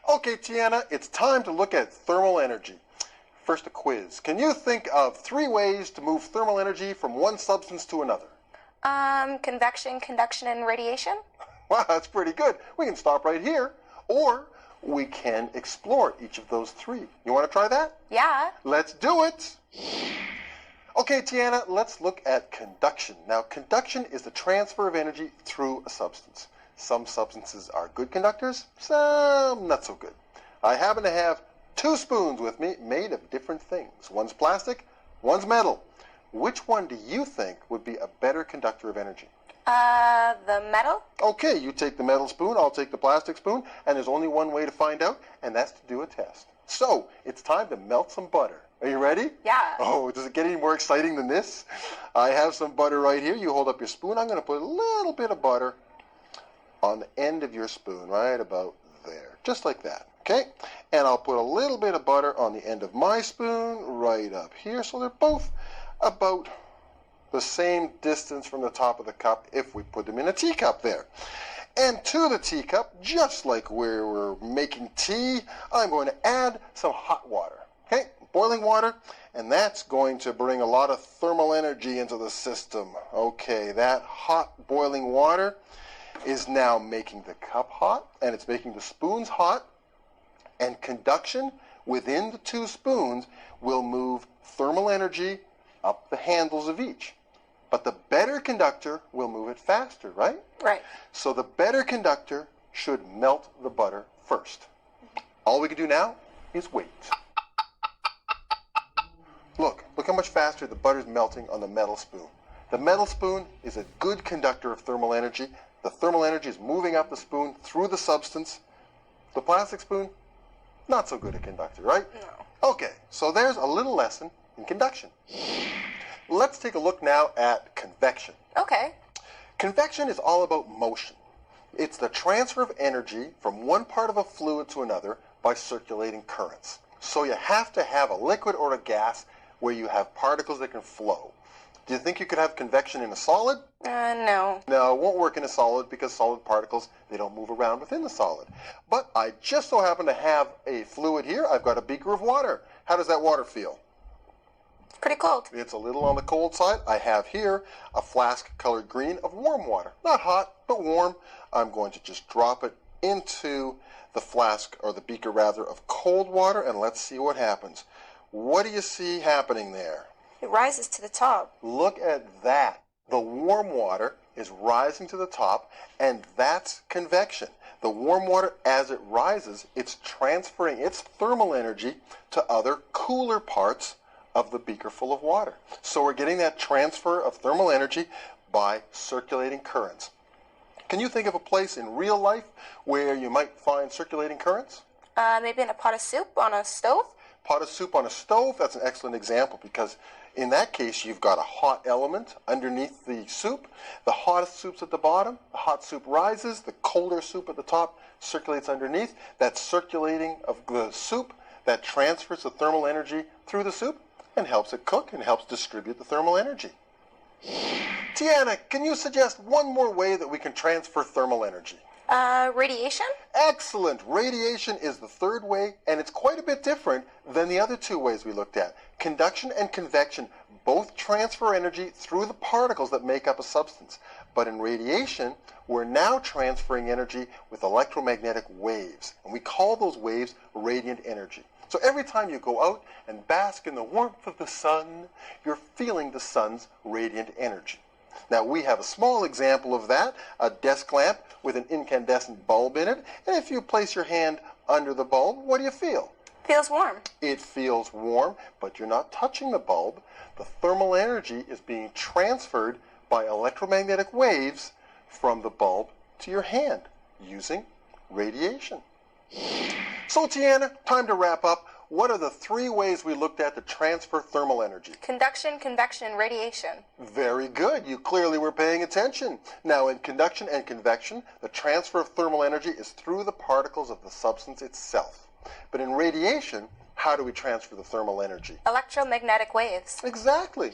Okay, Tiana, it's time to look at thermal energy. First, a quiz. Can you think of 3 ways to move thermal energy from one substance to another? Convection, conduction, and radiation? Wow, that's pretty good. We can stop right here, or we can explore each of those 3. You want to try that? Yeah. Let's do it. Okay, Tiana, let's look at conduction. Now, conduction is the transfer of energy through a substance. Some substances are good conductors, some not so good. I happen to have 2 spoons with me made of different things. One's plastic, one's metal. Which one do you think would be a better conductor of energy? The metal? Okay, you take the metal spoon, I'll take the plastic spoon, and there's only one way to find out, and that's to do a test. So, it's time to melt some butter. Are you ready? Yeah. Oh, does it get any more exciting than this? I have some butter right here. You hold up your spoon. I'm going to put a little bit of butter on the end of your spoon, right about there. Just like that, okay? And I'll put a little bit of butter on the end of my spoon right up here. So they're both about the same distance from the top of the cup if we put them in a teacup there. And to the teacup, just like where we're making tea, I'm going to add some hot water. Okay, boiling water, and that's going to bring a lot of thermal energy into the system. Okay, that hot boiling water is now making the cup hot, and it's making the spoons hot, and conduction within the 2 spoons will move thermal energy up the handles of each. But the better conductor will move it faster, right? Right. So the better conductor should melt the butter first. All we can do now is wait. Look how much faster the butter's melting on the metal spoon. The metal spoon is a good conductor of thermal energy. The thermal energy is moving up the spoon through the substance. The plastic spoon, not so good a conductor, right? No. Okay, so there's a little lesson in conduction. Let's take a look now at convection. Okay. Convection is all about motion. It's the transfer of energy from one part of a fluid to another by circulating currents. So you have to have a liquid or a gas where you have particles that can flow. Do you think you could have convection in a solid? No. No, it won't work in a solid because solid particles, they don't move around within the solid. But I just so happen to have a fluid here. I've got a beaker of water. How does that water feel? Pretty cold. It's a little on the cold side. I have here a flask colored green of warm water. Not hot, but warm. I'm going to just drop it into the flask, or the beaker rather, of cold water, and let's see what happens. What do you see happening there? It rises to the top. Look at that. The warm water is rising to the top, and that's convection. The warm water, as it rises, it's transferring its thermal energy to other cooler parts of the beaker full of water. So we're getting that transfer of thermal energy by circulating currents. Can you think of a place in real life where you might find circulating currents? Maybe in a pot of soup on a stove? Pot of soup on a stove, that's an excellent example, because in that case you've got a hot element underneath the soup. The hottest soup's at the bottom, the hot soup rises, the colder soup at the top circulates underneath. That circulating of the soup, that transfers the thermal energy through the soup and helps it cook and helps distribute the thermal energy. Tiana, can you suggest one more way that we can transfer thermal energy? Radiation? Excellent. Radiation is the 3rd way, and it's quite a bit different than the other 2 ways we looked at. Conduction and convection both transfer energy through the particles that make up a substance. But in radiation, we're now transferring energy with electromagnetic waves, and we call those waves radiant energy. So every time you go out and bask in the warmth of the sun, you're feeling the sun's radiant energy. Now we have a small example of that, a desk lamp with an incandescent bulb in it, and if you place your hand under the bulb, what do you feel? Feels warm. It feels warm, but you're not touching the bulb. The thermal energy is being transferred by electromagnetic waves from the bulb to your hand using radiation. So Tiana, time to wrap up. What are the 3 ways we looked at to transfer thermal energy? Conduction, convection, and radiation. Very good. You clearly were paying attention. Now, in conduction and convection, the transfer of thermal energy is through the particles of the substance itself. But in radiation, how do we transfer the thermal energy? Electromagnetic waves. Exactly.